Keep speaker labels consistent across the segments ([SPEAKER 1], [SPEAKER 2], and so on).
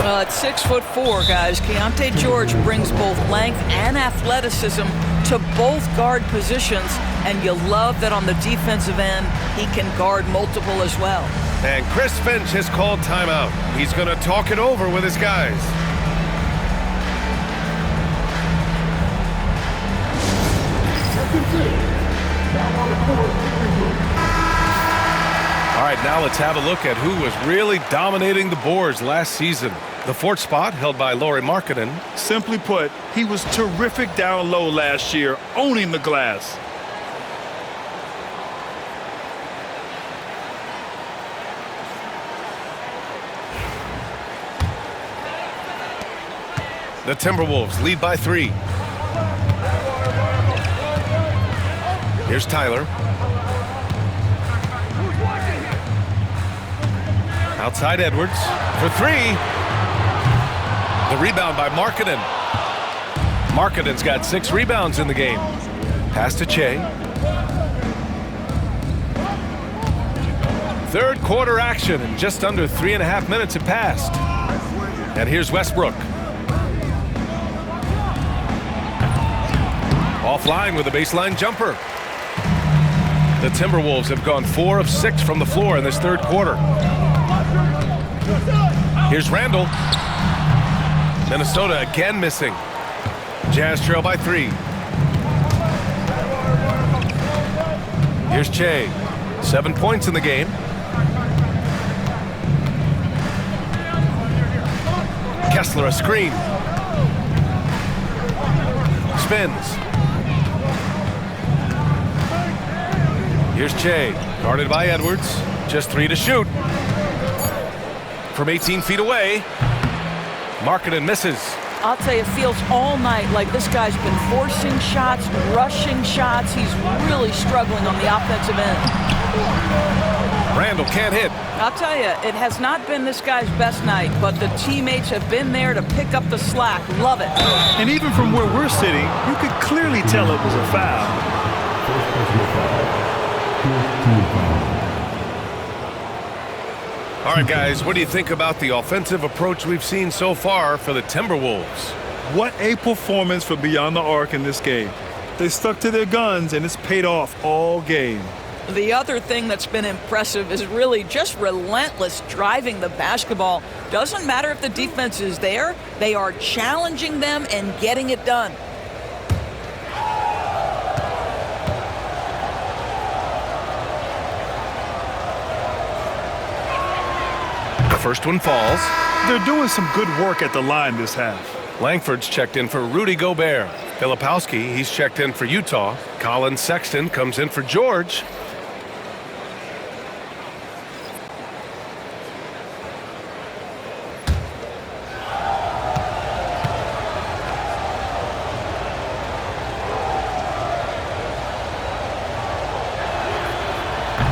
[SPEAKER 1] At 6'4", guys, Keontae George brings both length and athleticism to both guard positions, and you love that on the defensive end, he can guard multiple as well.
[SPEAKER 2] And Chris Finch has called timeout. He's going to talk it over with his guys. All right, now let's have a look at who was really dominating the boards last season. The fourth spot held by Lauri Markkanen.
[SPEAKER 3] Simply put, he was terrific down low last year, owning the glass.
[SPEAKER 2] The Timberwolves lead by 3. Here's Tyler. Outside Edwards for 3. The rebound by Markkanen. Markkanen's got 6 rebounds in the game. Pass to Che. Third quarter action, and just under 3.5 minutes have passed. And here's Westbrook. Offline with a baseline jumper. The Timberwolves have gone 4 of 6 from the floor in this third quarter. Here's Randall. Minnesota again missing. Jazz trail by 3. Here's Che. 7 points in the game. Kessler a screen. Spins. Here's Che. Guarded by Edwards. Just 3 to shoot. From 18 feet away. Markkanen misses.
[SPEAKER 1] I'll tell you, it feels all night like this guy's been forcing shots, rushing shots. He's really struggling on the offensive end.
[SPEAKER 2] Randall can't hit.
[SPEAKER 1] I'll tell you, it has not been this guy's best night, but the teammates have been there to pick up the slack. Love it.
[SPEAKER 3] And even from where we're sitting, you could clearly tell it was a foul.
[SPEAKER 2] All right, guys, what do you think about the offensive approach we've seen so far for the Timberwolves?
[SPEAKER 3] What a performance for Beyond the Arc in this game. They stuck to their guns, and it's paid off all game.
[SPEAKER 1] The other thing that's been impressive is really just relentless driving the basketball. Doesn't matter if the defense is there, they are challenging them and getting it done.
[SPEAKER 2] First one falls.
[SPEAKER 3] They're doing some good work at the line this half.
[SPEAKER 2] Langford's checked in for Rudy Gobert. Filipowski, he's checked in for Utah. Colin Sexton comes in for George.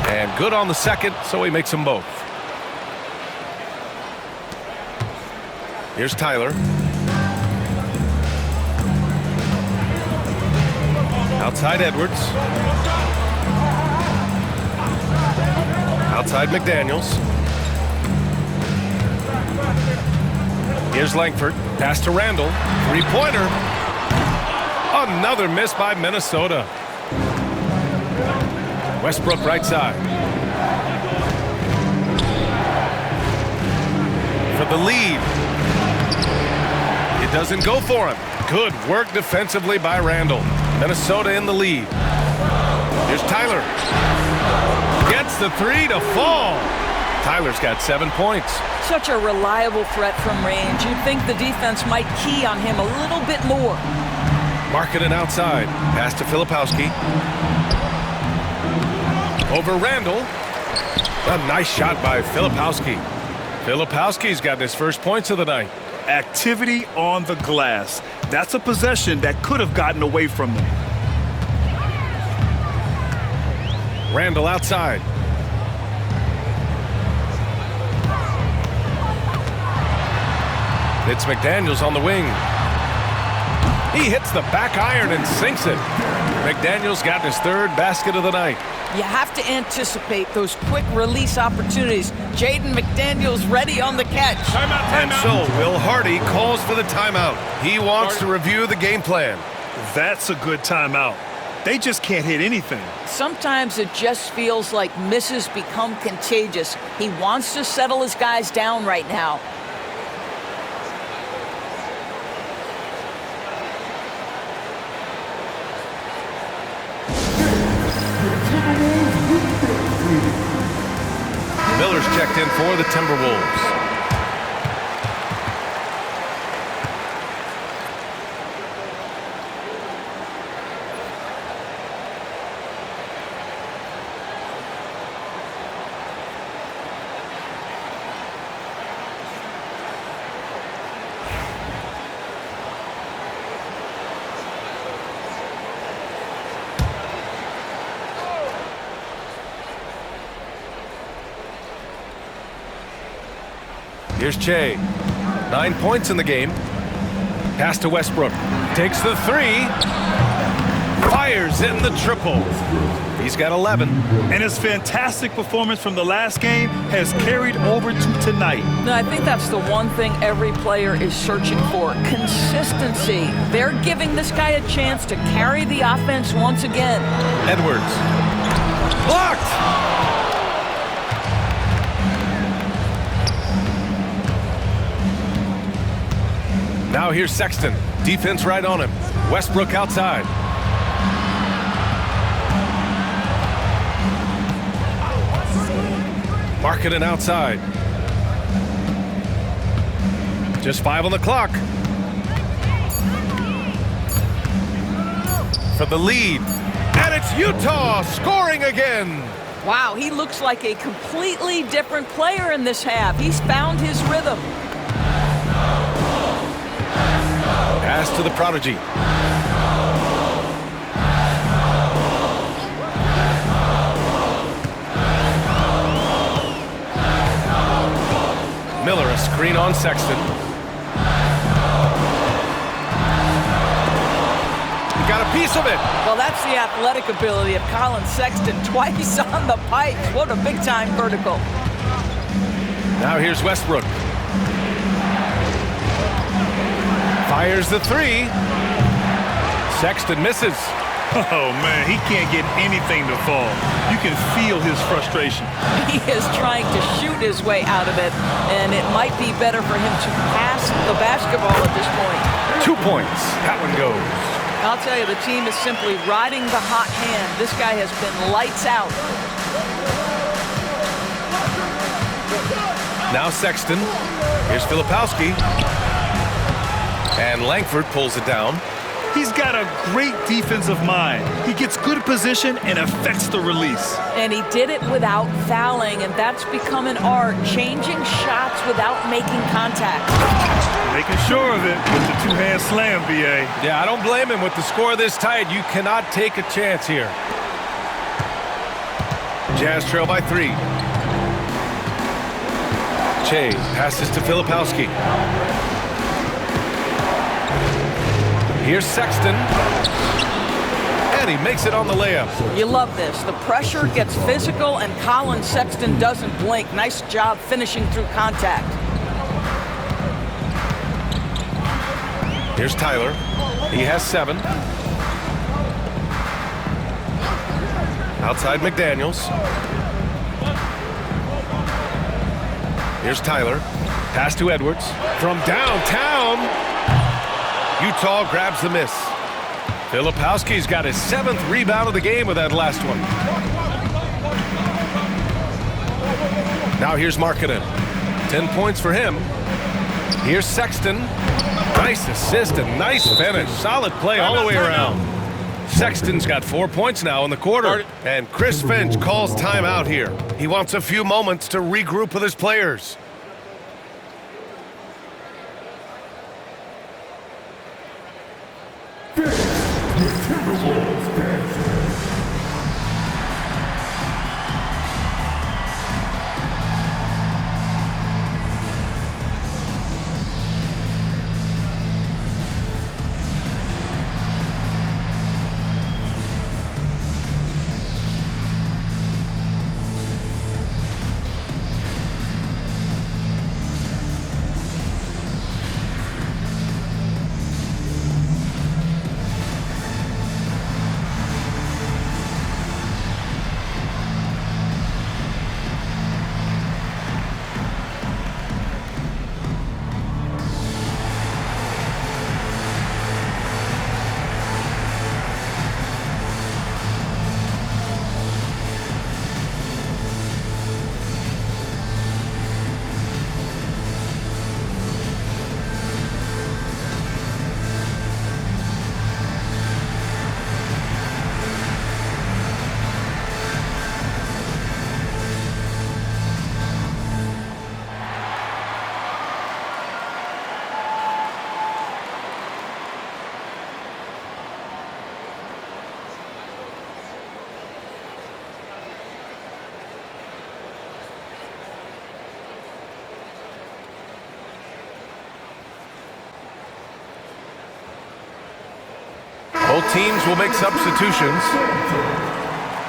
[SPEAKER 2] And good on the second, so he makes them both. Here's Tyler. Outside Edwards. Outside McDaniels. Here's Langford. Pass to Randall. 3-pointer. Another miss by Minnesota. Westbrook right side. For the lead. It doesn't go for him. Good work defensively by Randall. Minnesota in the lead. Here's Tyler. Gets the 3 to fall. Tyler's got 7 points.
[SPEAKER 1] Such a reliable threat from range. You'd think the defense might key on him a little bit more.
[SPEAKER 2] Markkanen outside. Pass to Filipowski. Over Randall. A nice shot by Filipowski. Filipowski's gotten his first points of the night.
[SPEAKER 3] Activity on the glass. That's a possession that could have gotten away from them.
[SPEAKER 2] Randall outside. It's McDaniels on the wing. He hits the back iron and sinks it. McDaniels got his third basket of the night.
[SPEAKER 1] You have to anticipate those quick release opportunities. Jaden McDaniels ready on the catch.
[SPEAKER 2] And so Will Hardy calls for the timeout. He wants to review the game plan.
[SPEAKER 3] That's a good timeout. They just can't hit anything.
[SPEAKER 1] Sometimes it just feels like misses become contagious. He wants to settle his guys down right now.
[SPEAKER 2] Miller's checked in for the Timberwolves. Here's Che. 9 points in the game. Pass to Westbrook. Takes the three. Fires in the triple. He's got 11.
[SPEAKER 3] And his fantastic performance from the last game has carried over to tonight.
[SPEAKER 1] No, I think that's the one thing every player is searching for. Consistency. They're giving this guy a chance to carry the offense once again.
[SPEAKER 2] Edwards. Blocked! Now here's Sexton. Defense right on him. Westbrook outside. Markkanen outside. Just 5 on the clock. For the lead. And it's Utah scoring again.
[SPEAKER 1] Wow, he looks like a completely different player in this half. He's found his rhythm.
[SPEAKER 2] Pass to the prodigy. Miller, a screen on Sexton. He got a piece of it.
[SPEAKER 1] Well, that's the athletic ability of Colin Sexton. Twice on the pipes. What a big-time vertical.
[SPEAKER 2] Now here's Westbrook. Fires the three. Sexton misses.
[SPEAKER 3] Oh, man, he can't get anything to fall. You can feel his frustration.
[SPEAKER 1] He is trying to shoot his way out of it, and it might be better for him to pass the basketball at this point.
[SPEAKER 2] 2 points. That one goes.
[SPEAKER 1] I'll tell you, the team is simply riding the hot hand. This guy has been lights out.
[SPEAKER 2] Now Sexton. Here's Filipowski. And Langford pulls it down.
[SPEAKER 3] He's got a great defensive mind. He gets good position and affects the release.
[SPEAKER 1] And he did it without fouling, and that's become an art, changing shots without making contact.
[SPEAKER 3] Making sure of it with the two-hand slam, B.A.
[SPEAKER 2] Yeah, I don't blame him. With the score this tight, you cannot take a chance here. Jazz trail by 3. Che passes to Filipowski. Here's Sexton. And he makes it on the layup.
[SPEAKER 1] You love this. The pressure gets physical, and Colin Sexton doesn't blink. Nice job finishing through contact.
[SPEAKER 2] Here's Tyler. He has 7. Outside McDaniels. Here's Tyler. Pass to Edwards. From downtown. Utah grabs the miss. Filipowski's got his 7th rebound of the game with that last one. Now here's Markkanen. 10 points for him. Here's Sexton. Nice assist and nice finish. Solid play all the way around. Sexton's got 4 points now in the quarter. And Chris Finch calls timeout here. He wants a few moments to regroup with his players. teams will make substitutions.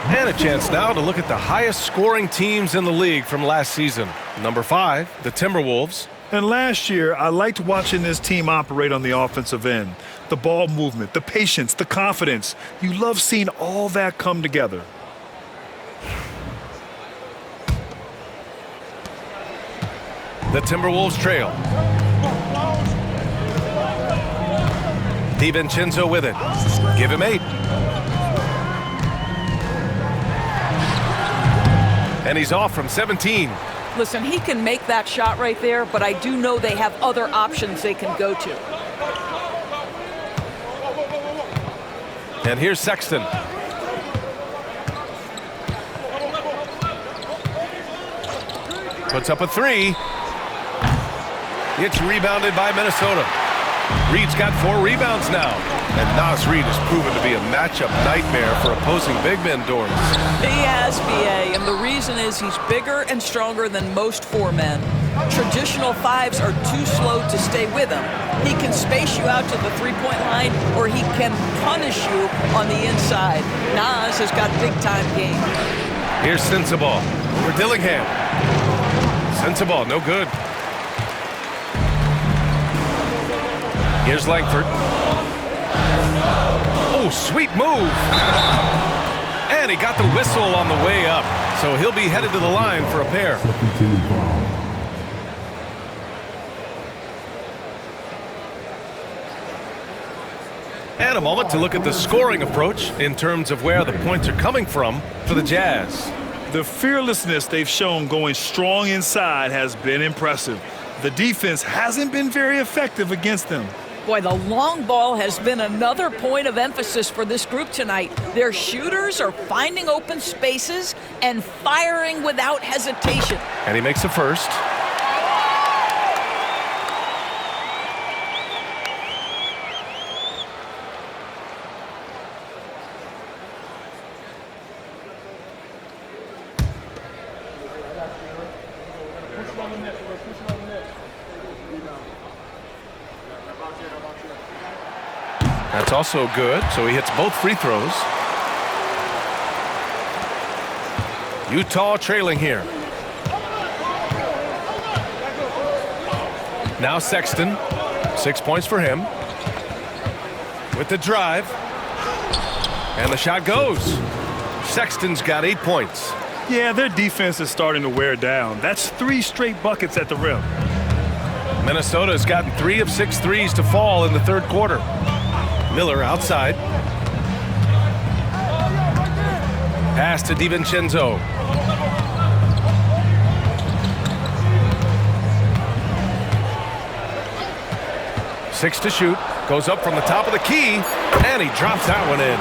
[SPEAKER 2] And a chance now to look at the highest scoring teams in the league from last season. Number 5, the Timberwolves.
[SPEAKER 3] And last year, I liked watching this team operate on the offensive end. The ball movement, the patience, the confidence. You love seeing all that come together.
[SPEAKER 2] The Timberwolves trail. DiVincenzo with it. Give him 8. And he's off from 17.
[SPEAKER 1] Listen, he can make that shot right there, but I do know they have other options they can go to.
[SPEAKER 2] And here's Sexton. Puts up a 3. It's rebounded by Minnesota. Reed's got 4 rebounds now. And Naz Reid has proven to be a matchup nightmare for opposing big men, Doris.
[SPEAKER 1] He has, BA, and the reason is he's bigger and stronger than most 4 men. Traditional 5s are too slow to stay with him. He can space you out to the three-point line, or he can punish you on the inside. Naz has got big-time game.
[SPEAKER 2] Here's Sensabaugh for Dillingham. Sensabaugh, no good. Here's Langford. Oh, sweet move. And he got the whistle on the way up. So he'll be headed to the line for a pair. And a moment to look at the scoring approach in terms of where the points are coming from for the Jazz.
[SPEAKER 3] The fearlessness they've shown going strong inside has been impressive. The defense hasn't been very effective against them.
[SPEAKER 1] Boy, the long ball has been another point of emphasis for this group tonight. Their shooters are finding open spaces and firing without hesitation.
[SPEAKER 2] And he makes the first. That's also good, so he hits both free throws. Utah trailing here. Now Sexton, 6 points for him. With the drive. And the shot goes. Sexton's got 8 points.
[SPEAKER 3] Yeah, their defense is starting to wear down. That's 3 straight buckets at the rim.
[SPEAKER 2] Minnesota's gotten 3 of 6 threes to fall in the third quarter. Miller outside. Pass to DiVincenzo. Six to shoot. Goes up from the top of the key. And he drops that one in.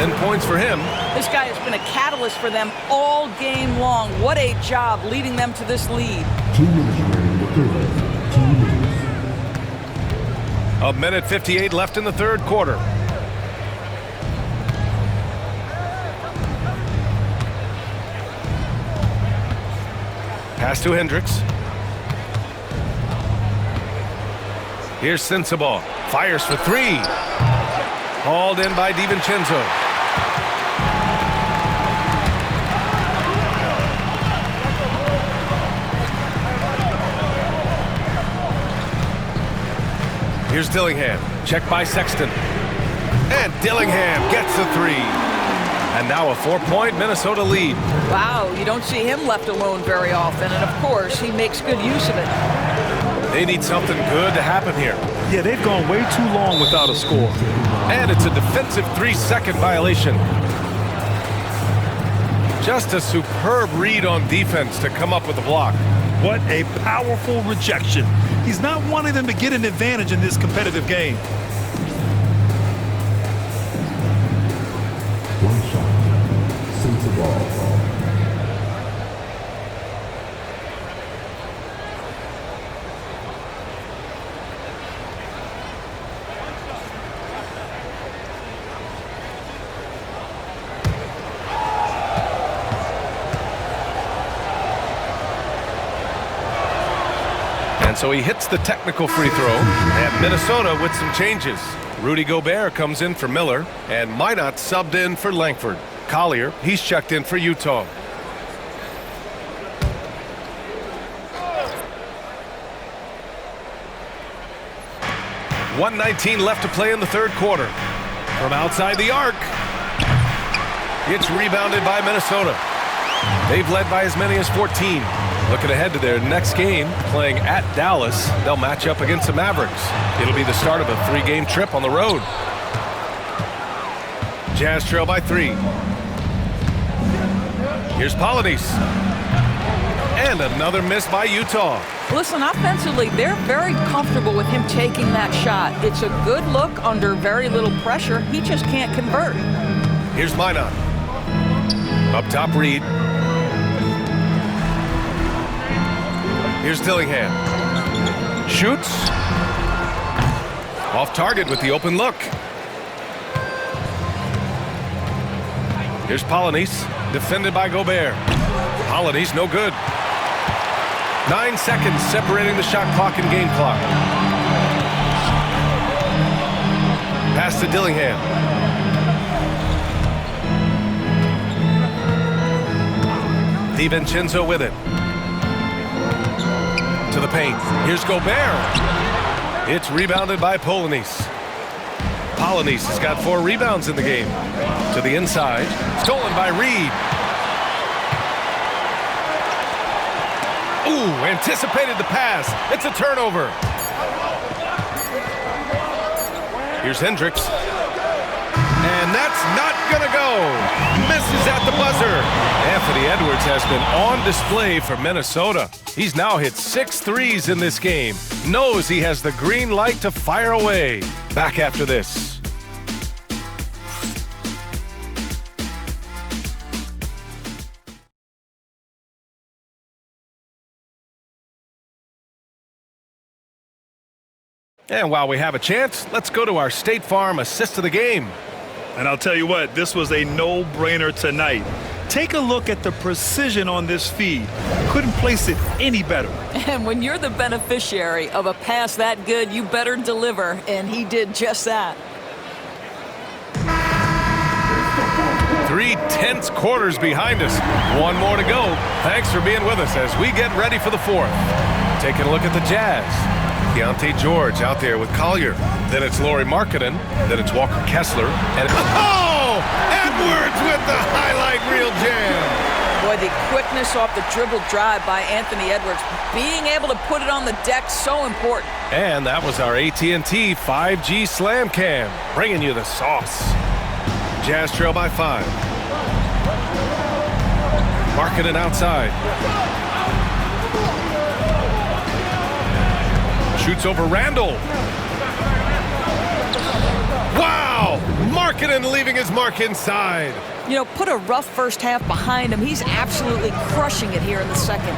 [SPEAKER 2] 10 points for him.
[SPEAKER 1] This guy has been a catalyst for them all game long. What a job leading them to this lead.
[SPEAKER 4] 2 minutes remaining in the third. 2 minutes.
[SPEAKER 2] A minute 58 left in the third quarter. Pass to Hendricks. Here's Sensabaugh. Fires for 3. Hauled in by DiVincenzo. Here's Dillingham. Checked by Sexton. And Dillingham gets the 3. And now a 4-point Minnesota lead.
[SPEAKER 1] Wow, you don't see him left alone very often, and of course, he makes good use of it.
[SPEAKER 2] They need something good to happen here.
[SPEAKER 3] Yeah, they've gone way too long without a score.
[SPEAKER 2] And it's a defensive 3-second violation. Just a superb read on defense to come up with a block.
[SPEAKER 3] What a powerful rejection. He's not wanting them to get an advantage in this competitive game.
[SPEAKER 4] One shot. Sensabaugh.
[SPEAKER 2] And so he hits the technical free throw. And Minnesota with some changes. Rudy Gobert comes in for Miller, and Minot subbed in for Langford. Collier, he's checked in for Utah. .119 left to play in the third quarter. From outside the arc. It's rebounded by Minnesota. They've led by as many as 14. Looking ahead to their next game, playing at Dallas, they'll match up against the Mavericks. It'll be the start of a 3-game trip on the road. Jazz trail by 3. Here's Polynice. And another miss by Utah.
[SPEAKER 1] Listen, offensively, they're very comfortable with him taking that shot. It's a good look under very little pressure. He just can't convert.
[SPEAKER 2] Here's Minot. Up top, Reed. Here's Dillingham. Shoots. Off target with the open look. Here's Polynice, defended by Gobert. Polynice, no good. 9 seconds separating the shot clock and game clock. Pass to Dillingham. DiVincenzo with it. To the paint. Here's Gobert. It's rebounded by Polynice. Polynice has got 4 rebounds in the game. To the inside. Stolen by Reed. Ooh, anticipated the pass. It's a turnover. Here's Hendricks. And that's not gonna go. Misses at the buzzer. Anthony Edwards has been on display for Minnesota. He's now hit 6 threes in this game. Knows he has the green light to fire away. Back after this. And while we have a chance, let's go to our State Farm assist of the game.
[SPEAKER 3] And I'll tell you what, this was a no-brainer tonight. Take a look at the precision on this feed. Couldn't place it any better.
[SPEAKER 1] And when you're the beneficiary of a pass that good, you better deliver, and he did just that.
[SPEAKER 2] 3 tense quarters behind us. 1 more to go. Thanks for being with us as we get ready for the 4th. Taking a look at the Jazz. Keontae George out there with Collier. Then it's Lauri Markkanen. Then it's Walker Kessler. And oh! Edwards with the highlight reel jam.
[SPEAKER 1] Boy, the quickness off the dribble drive by Anthony Edwards. Being able to put it on the deck, so important.
[SPEAKER 2] And that was our AT&T 5G Slam Cam. Bringing you the sauce. Jazz trail by 5. Markkanen outside. Shoots over Randall. Wow! Markkanen leaving his mark inside.
[SPEAKER 1] You know, put a rough first half behind him. He's absolutely crushing it here in the second.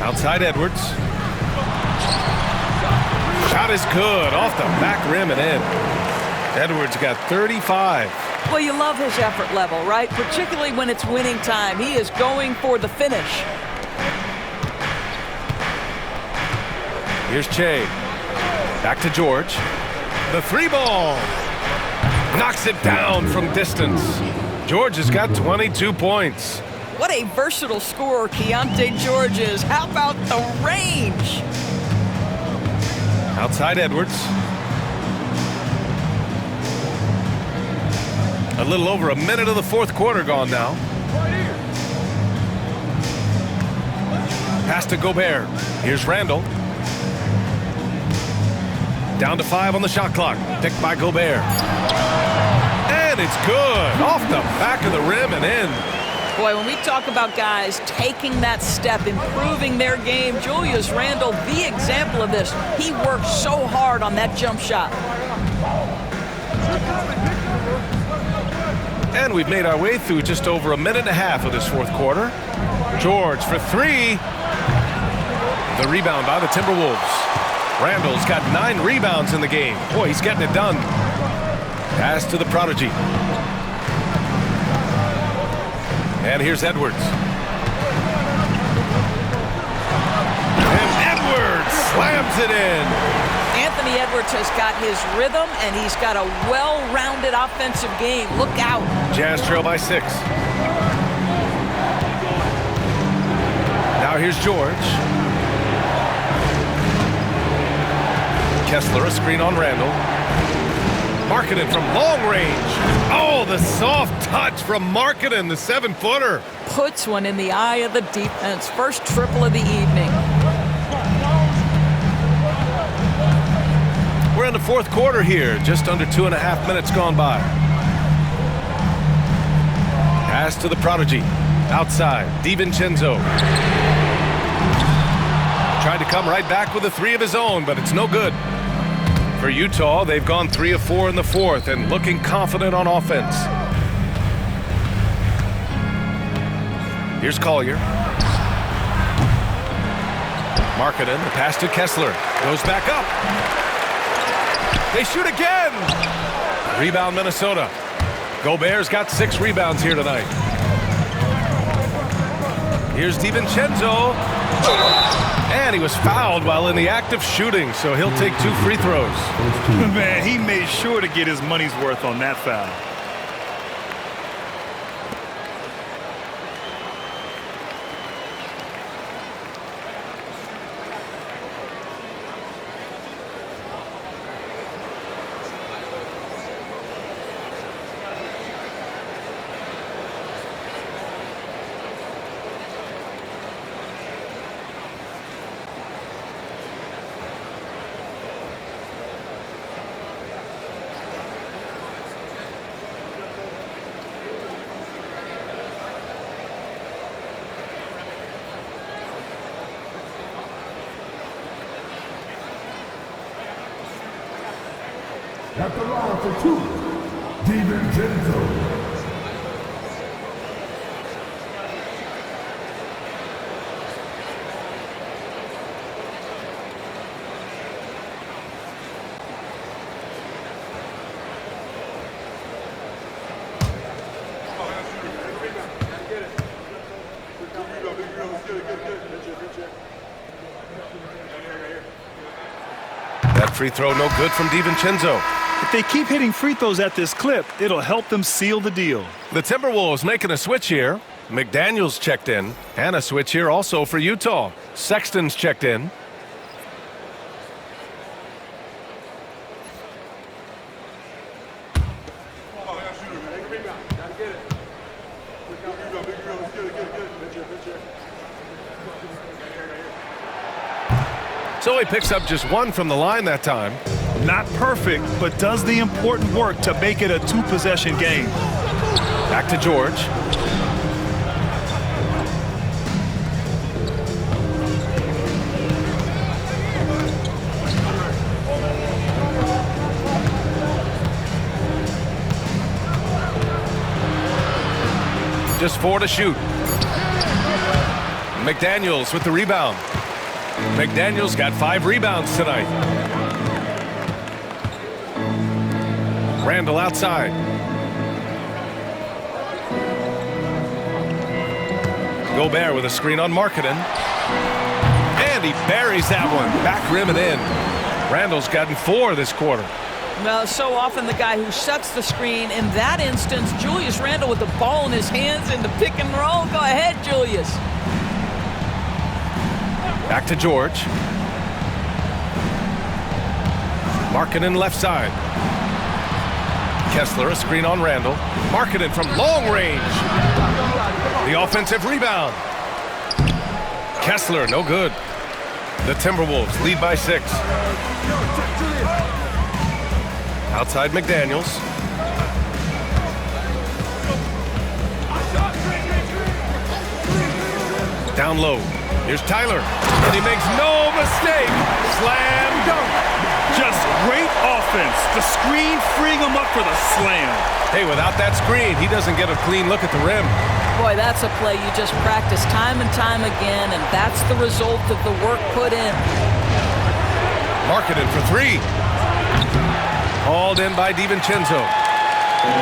[SPEAKER 2] Outside Edwards. Shot is good. Off the back rim and in. Edwards got 35.
[SPEAKER 1] Well, you love his effort level, right? Particularly when it's winning time. He is going for the finish.
[SPEAKER 2] Here's Che. Back to George. The 3 ball. Knocks it down from distance. George has got 22 points.
[SPEAKER 1] What a versatile scorer Keontae George is. How about the range?
[SPEAKER 2] Outside Edwards. A little over a minute of the 4th quarter gone now. Pass to Gobert. Here's Randall. Down to 5 on the shot clock. Picked by Gobert. And it's good. Off the back of the rim and in.
[SPEAKER 1] Boy, when we talk about guys taking that step, improving their game, Julius Randle, the example of this. He worked so hard on that jump shot.
[SPEAKER 2] And we've made our way through just over a minute and a half of this 4th quarter. George for 3. The rebound by the Timberwolves. Randall's got 9 rebounds in the game. Boy, he's getting it done. Pass to the prodigy. And here's Edwards. slams it in.
[SPEAKER 1] Anthony Edwards has got his rhythm, and he's got a well-rounded offensive game. Look out.
[SPEAKER 2] Jazz trail by 6. Now here's George. Kessler, a screen on Randall. Markkanen from long range. Oh, the soft touch from Markkanen, the 7-footer.
[SPEAKER 1] Puts one in the eye of the defense. First triple of the evening.
[SPEAKER 2] We're in the fourth quarter here. Just under 2.5 minutes gone by. Pass to the prodigy. Outside, DiVincenzo. Tried to come right back with a 3 of his own, but it's no good. For Utah, they've gone 3 of 4 in the fourth and looking confident on offense. Here's Collier. Markkanen, the pass to Kessler. Goes back up. They shoot again. Rebound Minnesota. Gobert's got 6 rebounds here tonight. Here's DiVincenzo. And he was fouled while in the act of shooting, so he'll take 2 free throws.
[SPEAKER 3] Man, he made sure to get his money's worth on that foul.
[SPEAKER 4] At the line for 2, DiVincenzo.
[SPEAKER 2] That free throw no good from DiVincenzo.
[SPEAKER 3] If they keep hitting free throws at this clip, it'll help them seal the deal.
[SPEAKER 2] The Timberwolves making a switch here. McDaniels checked in. And a switch here also for Utah. Sexton's checked in. So he picks up just 1 from the line that time.
[SPEAKER 3] Not perfect, but does the important work to make it a 2-possession game.
[SPEAKER 2] Back to George. Just 4 to shoot. McDaniels with the rebound. McDaniels got 5 rebounds tonight. Randall outside. Gobert with a screen on Markkanen. And he buries that one. Back rim and in. Randall's gotten 4 this quarter.
[SPEAKER 1] Well, so often the guy who sets the screen. In that instance, Julius Randle with the ball in his hands in the pick and roll. Go ahead, Julius.
[SPEAKER 2] Back to George. Markkanen left side. Kessler, a screen on Randall. Markkanen from long range. The offensive rebound. Kessler, no good. The Timberwolves lead by 6. Outside McDaniels. Down low. Here's Tyler. And he makes no mistake. Slam dunk.
[SPEAKER 3] Just great offense. The screen freeing him up for the slam.
[SPEAKER 2] Hey, without that screen, he doesn't get a clean look at the rim.
[SPEAKER 1] Boy, that's a play you just practice time and time again, and that's the result of the work put in.
[SPEAKER 2] Markkanen for 3. Hauled in by DiVincenzo.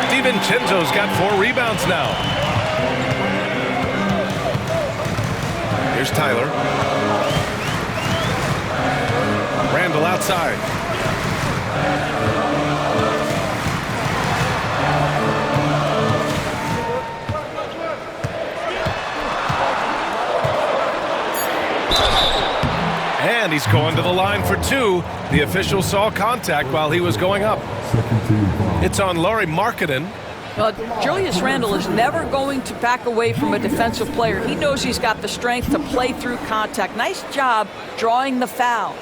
[SPEAKER 2] DiVincenzo's got 4 rebounds now. Here's Tyler. Randall outside. And he's going to the line for two. The official saw contact while he was going up. It's on Lauri Markkanen.
[SPEAKER 1] Well, Julius Randle is never going to back away from a defensive player. He knows he's got the strength to play through contact. Nice job drawing the foul.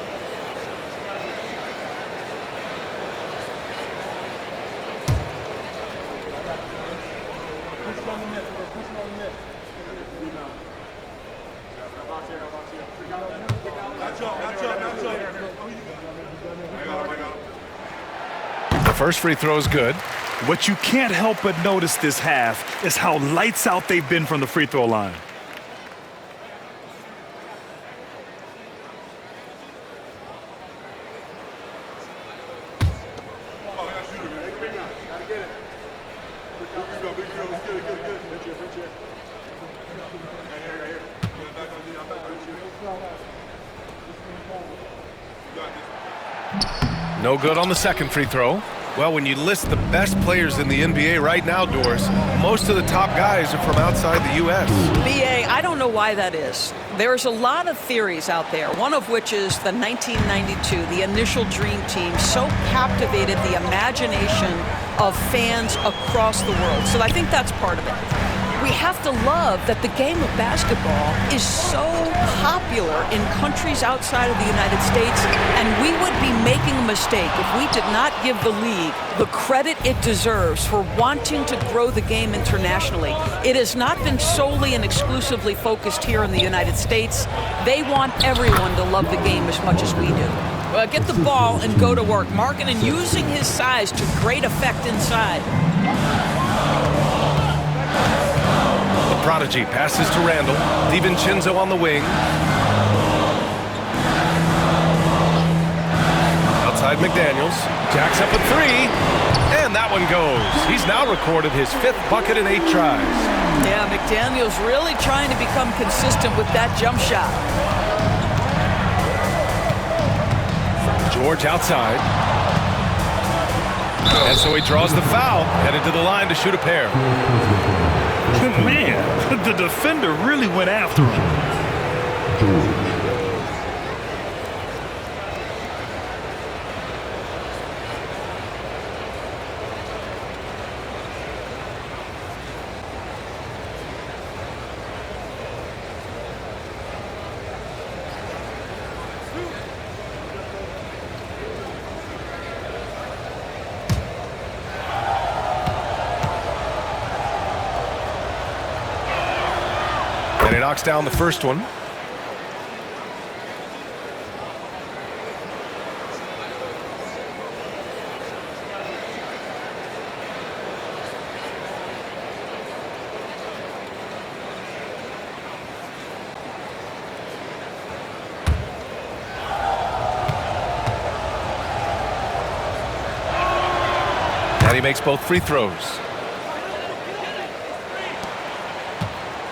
[SPEAKER 2] The first free throw is good.
[SPEAKER 3] What you can't help but notice this half is how lights out they've been from the free throw line.
[SPEAKER 2] No good on the second free throw. Well, when you list the best players in the NBA right now, Doris, most of the top guys are from outside the U.S.
[SPEAKER 1] BA, I don't know why that is. There's a lot of theories out there, one of which is the 1992, the initial Dream Team, so captivated the imagination of fans across the world. So I think that's part of it. We have to love that the game of basketball is so popular in countries outside of the United States, and we would be making a mistake if we did not give the league the credit it deserves for wanting to grow the game internationally. It has not been solely and exclusively focused here in the United States. They want everyone to love the game as much as we do. Get the ball and go to work. Markkanen using his size to great effect inside.
[SPEAKER 2] Prodigy passes to Randall. DiVincenzo on the wing. Outside McDaniels. Jacks up a three. And that one goes. He's now recorded his 5th bucket in 8 tries.
[SPEAKER 1] Yeah, McDaniels really trying to become consistent with that jump shot.
[SPEAKER 2] George outside. And so he draws the foul. Headed to the line to shoot a pair.
[SPEAKER 3] Man, the defender really went after him.
[SPEAKER 2] And he knocks down the first one. And he makes both free throws.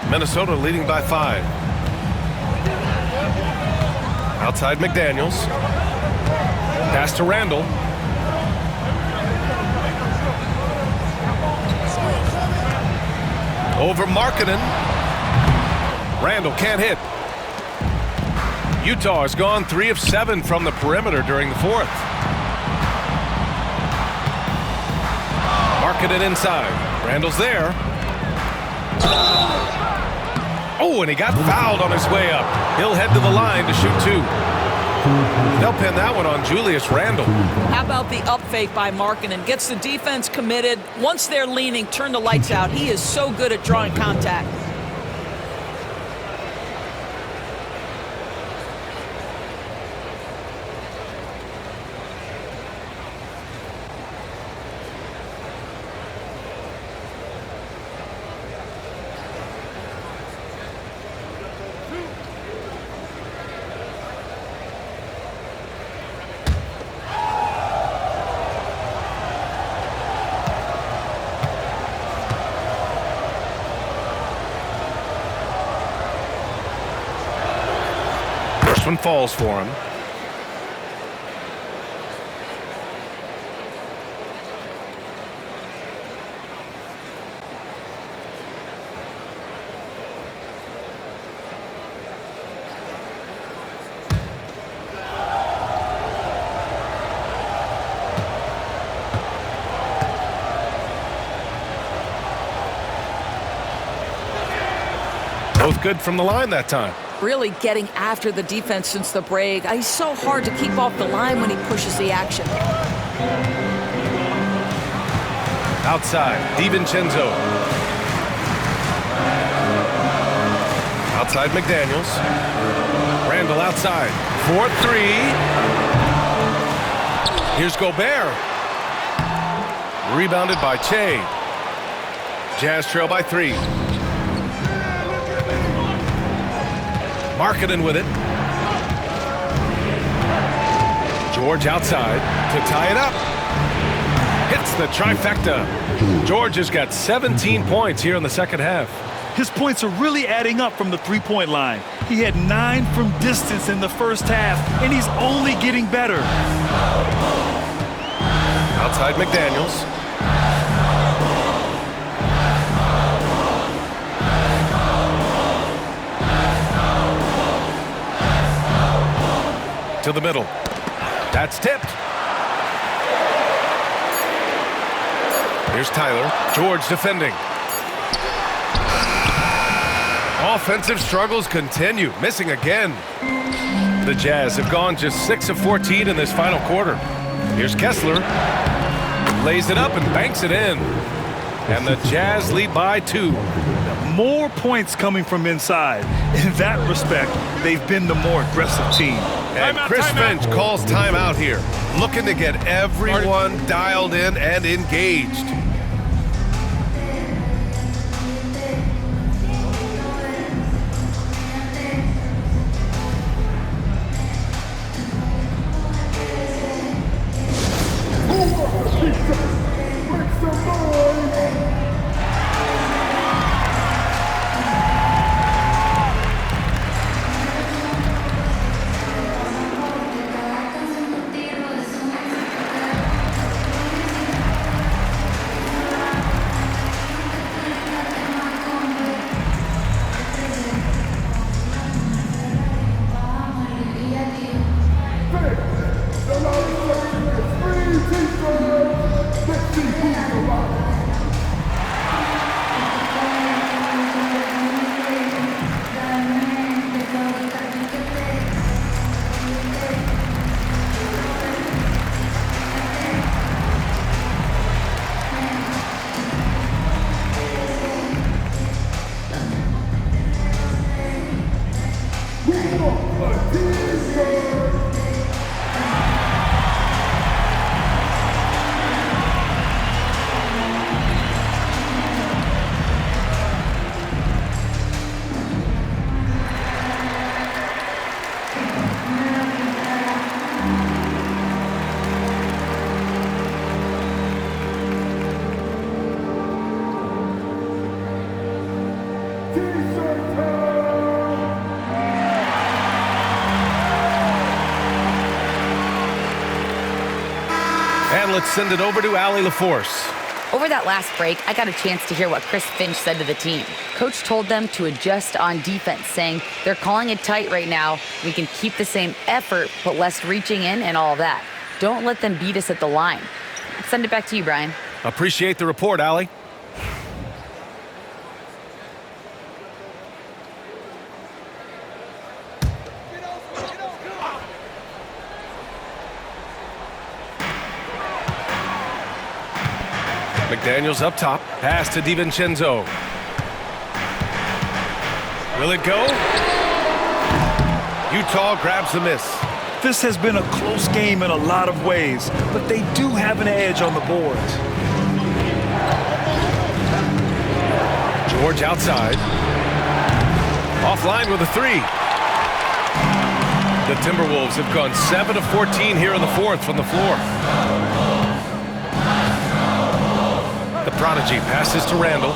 [SPEAKER 2] Minnesota leading by 5. Outside McDaniels. Pass to Randall. Over Markkanen. Randall can't hit. Utah has gone 3 of 7 from the perimeter during the 4th. Markkanen inside. Randall's there. Oh, and he got fouled on his way up. He'll head to the line to shoot 2. They'll pin that one on Julius Randle.
[SPEAKER 1] How about the up fake by Markkanen? Gets the defense committed. Once they're leaning, turn the lights out. He is so good at drawing contact.
[SPEAKER 2] One falls for him. Both good from the line that time.
[SPEAKER 1] Really getting after the defense since the break. He's so hard to keep off the line when he pushes the action.
[SPEAKER 2] Outside, DiVincenzo. Outside McDaniels. Randall outside. 4-3. Here's Gobert. Rebounded by Che. Jazz trail by 3. Markkanen with it. George outside to tie it up. Hits the trifecta. George has got 17 points here in the second half.
[SPEAKER 3] His points are really adding up from the three-point line. He had 9 from distance in the first half, and he's only getting better.
[SPEAKER 2] Outside McDaniels. To the middle. That's tipped. Here's Tyler. George defending. Offensive struggles continue. Missing again. The Jazz have gone just 6 of 14 in this final quarter. Here's Kessler. Lays it up and banks it in. And the Jazz lead by 2.
[SPEAKER 3] More points coming from inside. In that respect, they've been the more aggressive team.
[SPEAKER 2] And Chris Finch calls timeout here, looking to get everyone dialed in and engaged. And let's send it over to Allie LaForce.
[SPEAKER 5] Over that last break, I got a chance to hear what Chris Finch said to the team. Coach told them to adjust on defense, saying they're calling it tight right now. We can keep the same effort, but less reaching in and all that. Don't let them beat us at the line. Let's send it back to you, Brian.
[SPEAKER 2] Appreciate the report, Allie. McDaniels up top. Pass to DiVincenzo. Will it go? Utah grabs the miss.
[SPEAKER 3] This has been a close game in a lot of ways, but they do have an edge on the boards.
[SPEAKER 2] George outside. Offline with a 3. The Timberwolves have gone 7 of 14 here in the fourth from the floor. The prodigy passes to Randall.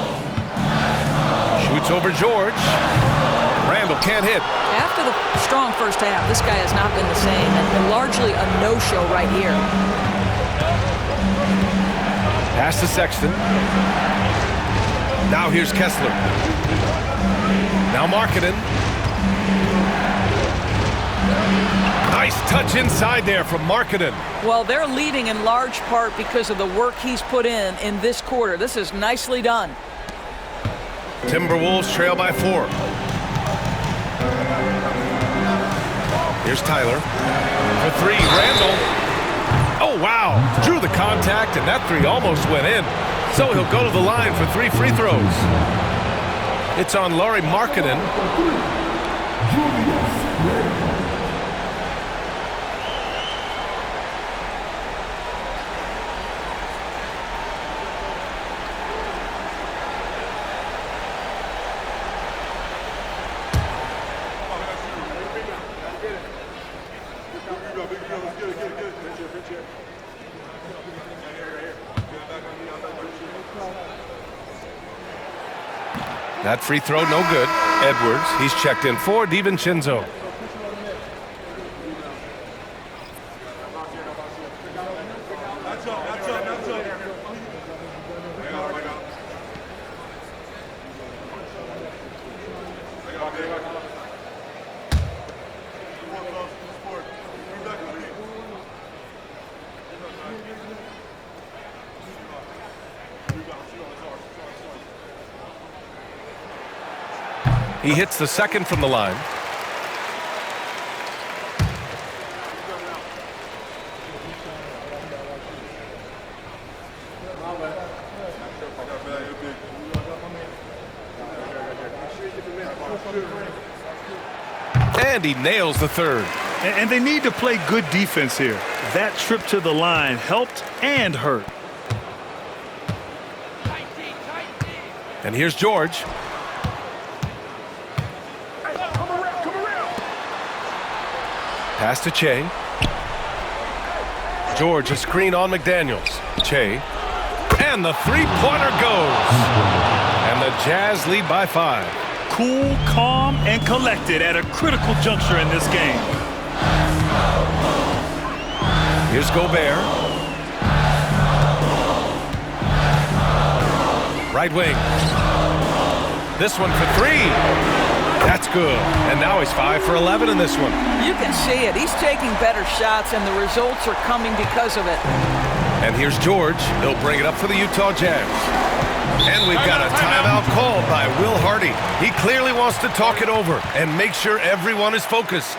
[SPEAKER 2] Shoots over George. Randall can't hit.
[SPEAKER 1] After the strong first half, this guy has not been the same, and largely a no-show right here.
[SPEAKER 2] Pass to Sexton. Now here's Kessler. Now Markkanen. Nice touch inside there from Markkanen.
[SPEAKER 1] Well, they're leading in large part because of the work he's put in this quarter. This is nicely done.
[SPEAKER 2] Timberwolves trail by 4. Here's Tyler. For three, Randall. Oh, wow. Drew the contact, and that three almost went in. So he'll go to the line for 3 free throws. It's on Lauri Markkanen. That free throw, no good. Edwards, he's checked in for DiVincenzo. He hits the second from the line. And he nails the third.
[SPEAKER 3] And they need to play good defense here. That trip to the line helped and hurt.
[SPEAKER 2] And here's George. Pass to Che. George, a screen on McDaniels. Che. And the three-pointer goes. And the Jazz lead by 5.
[SPEAKER 3] Cool, calm, and collected at a critical juncture in this game.
[SPEAKER 2] Here's Gobert. Right wing. This one for 3. That's good. And now he's 5 for 11 in this one.
[SPEAKER 1] You can see it. He's taking better shots, and the results are coming because of it.
[SPEAKER 2] And here's George. He'll bring it up for the Utah Jazz. And we've got a timeout called by Will Hardy. He clearly wants to talk it over and make sure everyone is focused.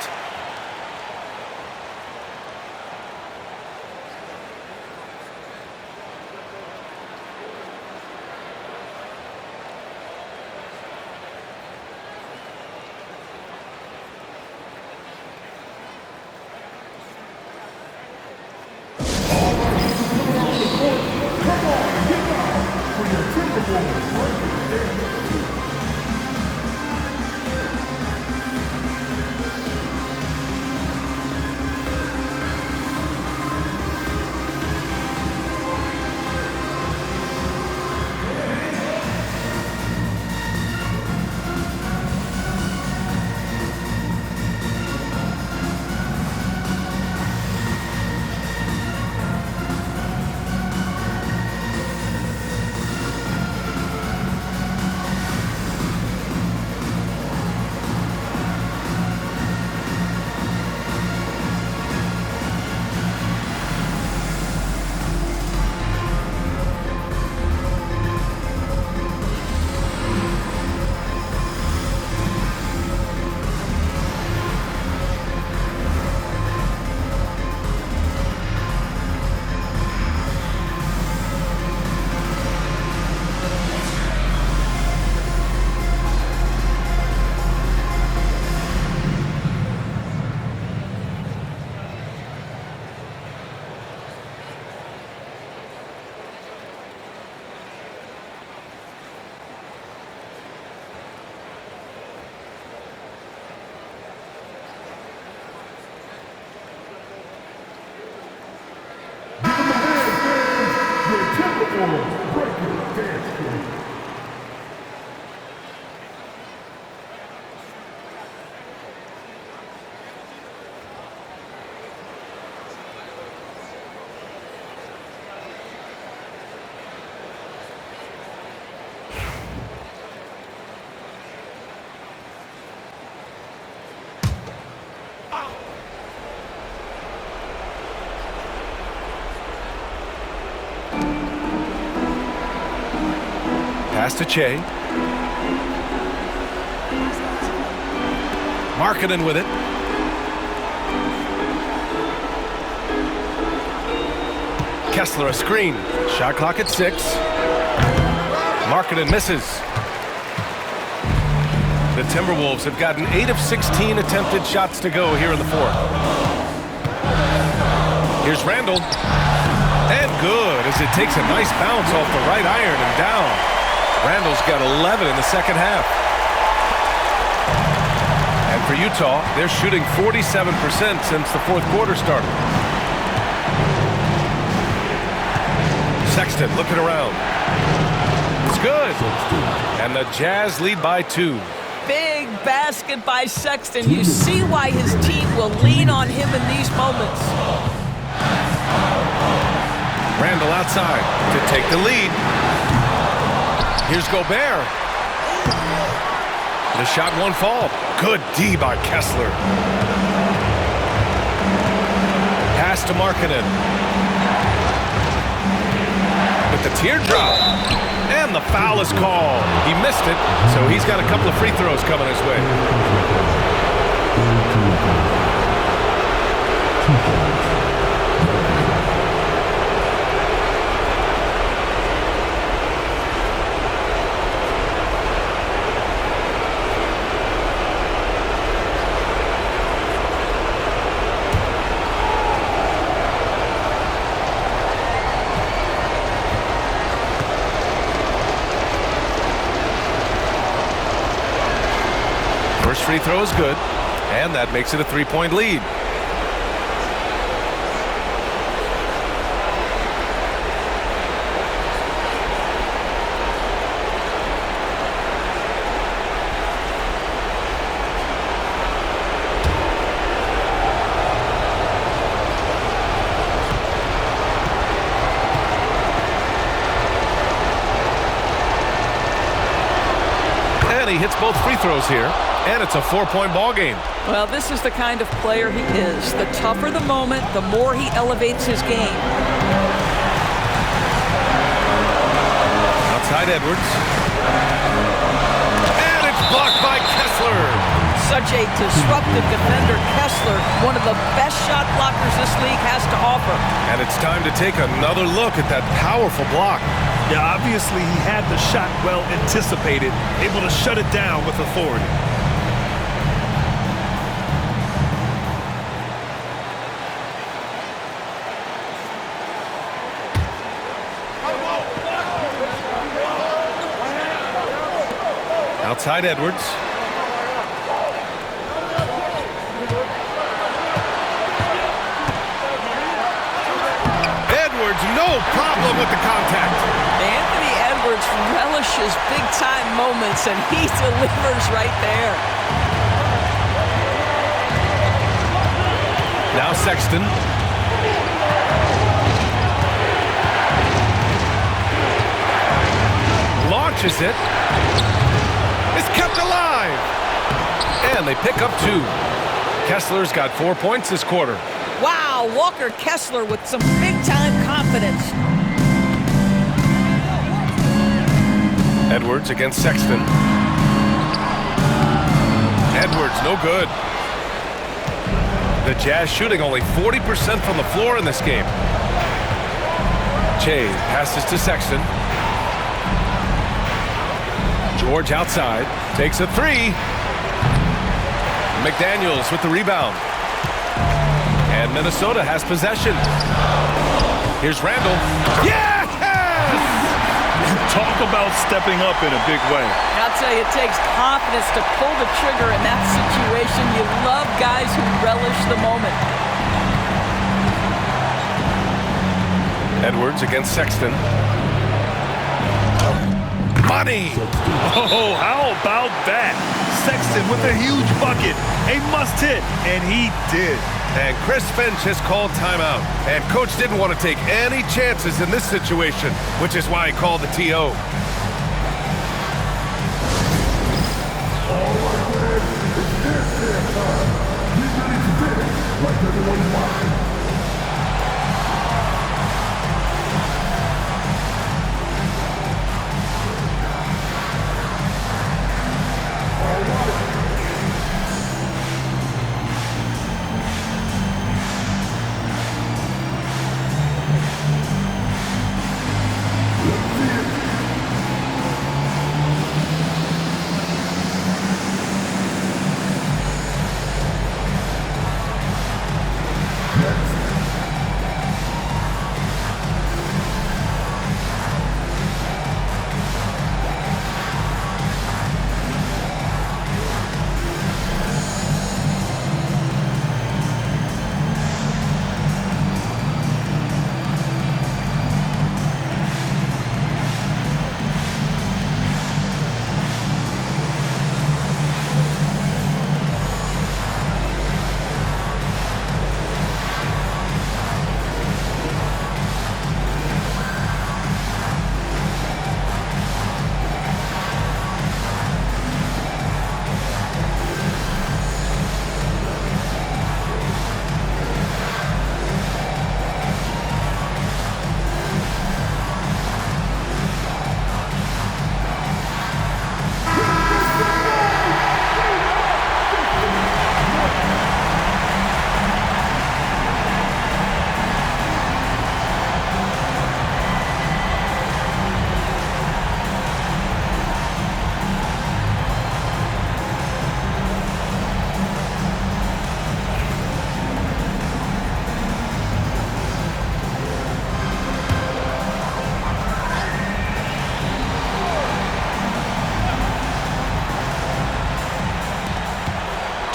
[SPEAKER 2] Pass to Che. Markkanen with it. Kessler a screen. Shot clock at 6. Markkanen misses. The Timberwolves have gotten 8 of 16 attempted shots to go here in the fourth. Here's Randall. And good as it takes a nice bounce off the right iron and down. Randall's got 11 in the second half. And for Utah, they're shooting 47% since the fourth quarter started. Sexton looking around. It's good. And the Jazz lead by 2.
[SPEAKER 1] Big basket by Sexton. You see why his team will lean on him in these moments.
[SPEAKER 2] Randall outside to take the lead. Here's Gobert. The shot won't fall. Good D by Kessler. Pass to Markkanen. With the teardrop. And the foul is called. He missed it, so he's got a couple of free throws coming his way. First free throw is good, and that makes it a 3-point lead. And he hits both free throws here. And it's a 4-point ball game.
[SPEAKER 1] Well, this is the kind of player he is. The tougher the moment, the more he elevates his game.
[SPEAKER 2] Outside Edwards. And it's blocked by Kessler.
[SPEAKER 1] Such a disruptive defender, Kessler, one of the best shot blockers this league has to offer.
[SPEAKER 2] And it's time to take another look at that powerful block.
[SPEAKER 3] Yeah, obviously he had the shot well anticipated, able to shut it down with authority.
[SPEAKER 2] Outside Edwards. Edwards, no problem with the contact.
[SPEAKER 1] Anthony Edwards relishes big-time moments, and he delivers right there.
[SPEAKER 2] Now Sexton. Launches it. It's kept alive. And they pick up 2. Kessler's got 4 points this quarter.
[SPEAKER 1] Wow, Walker Kessler with some big-time confidence.
[SPEAKER 2] Edwards against Sexton. Edwards, no good. The Jazz shooting only 40% from the floor in this game. Che passes to Sexton. George outside, takes a 3. McDaniels with the rebound. And Minnesota has possession. Here's Randall. Yes!
[SPEAKER 3] Talk about stepping up in a big way.
[SPEAKER 1] I'll tell you, it takes confidence to pull the trigger in that situation. You love guys who relish the moment.
[SPEAKER 2] Edwards against Sexton. Money!
[SPEAKER 3] Oh, how about that? Sexton with a huge bucket, a must hit, and he did.
[SPEAKER 2] And Chris Finch has called timeout. And coach didn't want to take any chances in this situation, which is why he called the TO.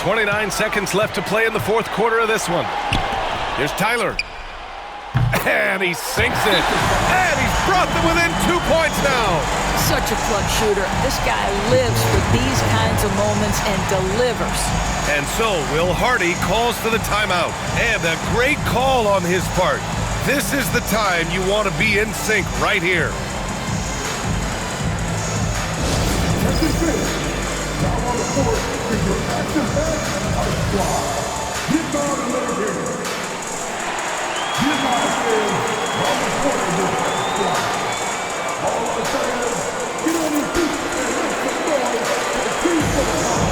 [SPEAKER 2] 29 seconds left to play in the fourth quarter of this one. Here's Tyler. And he sinks it. And he's brought them within 2 points now.
[SPEAKER 1] Such a clutch shooter. This guy lives for these kinds of moments and delivers.
[SPEAKER 2] And so Will Hardy calls for the timeout. And a great call on his part. This is the time you want to be in sync right here.
[SPEAKER 4] Now on the court is your active head of the squad. Get down and let him hear it. Get down and on the court is your active squad. All I'm saying is, get on your feet and make some noise and keep for the ball.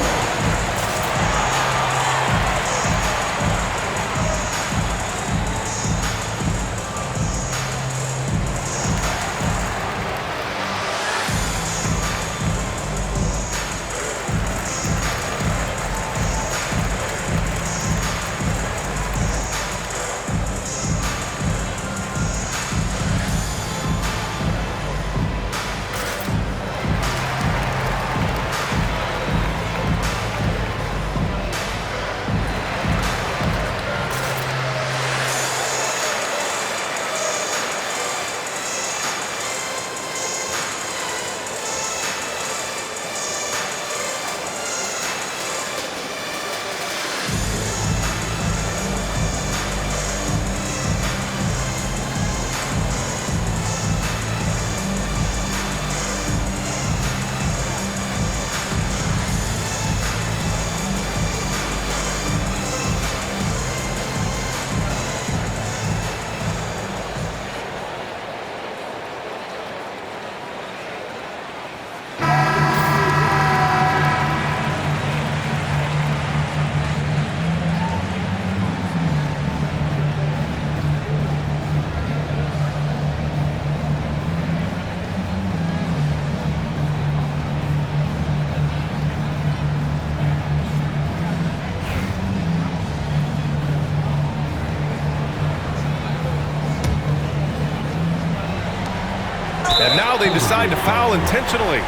[SPEAKER 2] And now they decide to foul intentionally.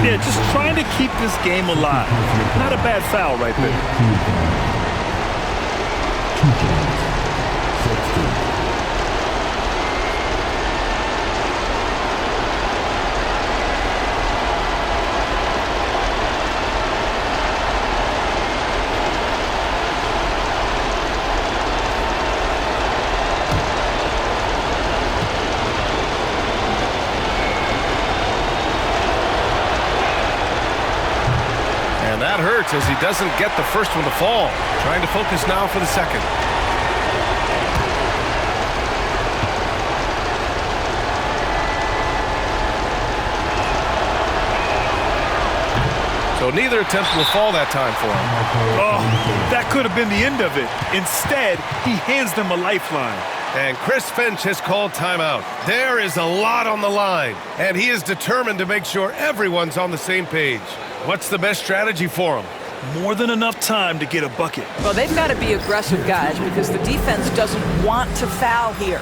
[SPEAKER 3] Yeah, just trying to keep this game alive. Not a bad foul right there.
[SPEAKER 2] And that hurts as he doesn't get the first one to fall. Trying to focus now for the second. So neither attempt will fall that time for him.
[SPEAKER 3] Oh, that could have been the end of it. Instead, he hands them a lifeline.
[SPEAKER 2] And Chris Finch has called timeout. There is a lot on the line, and he is determined to make sure everyone's on the same page. What's the best strategy for him?
[SPEAKER 3] More than enough time to get a bucket.
[SPEAKER 1] Well, they've got to be aggressive, guys, because the defense doesn't want to foul here.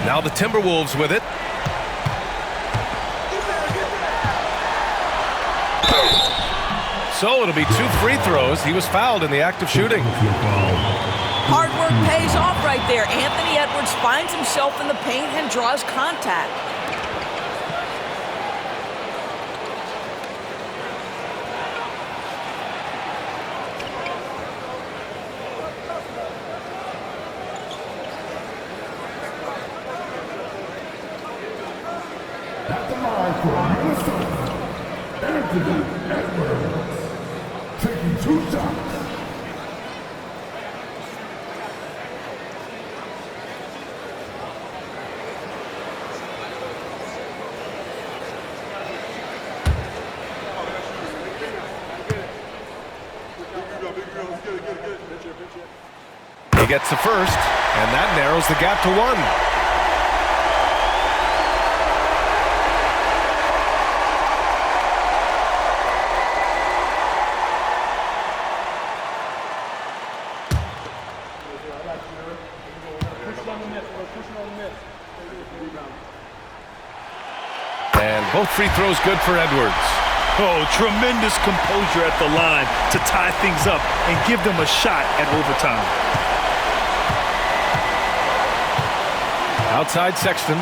[SPEAKER 2] Now the Timberwolves with it. So it'll be 2 free throws. He was fouled in the act of shooting.
[SPEAKER 1] Hard work pays off right there. Anthony Edwards finds himself in the paint and draws contact.
[SPEAKER 4] At the line for Minnesota, Anthony Edwards, taking 2 shots.
[SPEAKER 2] He gets the first, and that narrows the gap to 1. And both free throws good for Edwards.
[SPEAKER 3] Oh, tremendous composure at the line to tie things up and give them a shot at overtime.
[SPEAKER 2] Outside Sexton.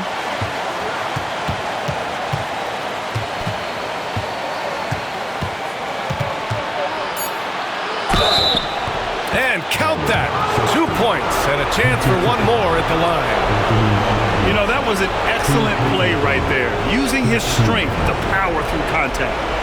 [SPEAKER 2] And count that. 2 points and a chance for 1 more at the line.
[SPEAKER 3] You know, that was an excellent play right there, using his strength to power through contact.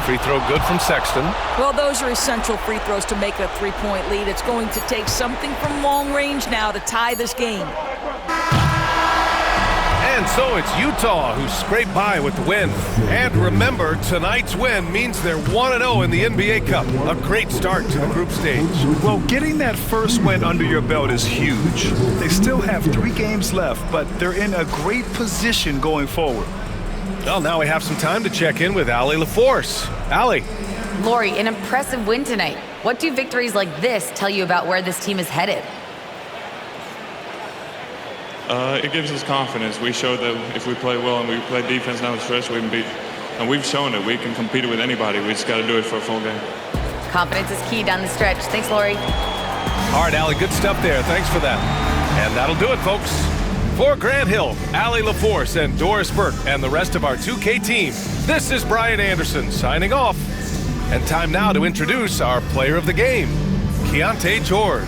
[SPEAKER 2] Free throw good from Sexton.
[SPEAKER 1] Well, those are essential free throws to make a 3-point lead. It's going to take something from long range now to tie this game.
[SPEAKER 2] And so it's Utah who scraped by with the win. And remember, tonight's win means they're 1-0 in the NBA Cup. A great start to the group stage.
[SPEAKER 3] Well, getting that first win under your belt is huge. They still have 3 games left, but they're in a great position going forward.
[SPEAKER 2] Well, now we have some time to check in with Allie LaForce. Allie.
[SPEAKER 5] Lori, an impressive win tonight. What do victories like this tell you about where this team is headed?
[SPEAKER 6] It gives us confidence. We showed that if we play well and we play defense down the stretch, we can beat. And we've shown it. We can compete with anybody. We just got to do it for a full game.
[SPEAKER 5] Confidence is key down the stretch. Thanks, Lori.
[SPEAKER 2] All right, Allie, good stuff there. Thanks for that. And that'll do it, folks. For Grant Hill, Allie LaForce, and Doris Burke, and the rest of our 2K team, this is Brian Anderson signing off. And time now to introduce our player of the game, Keontae George.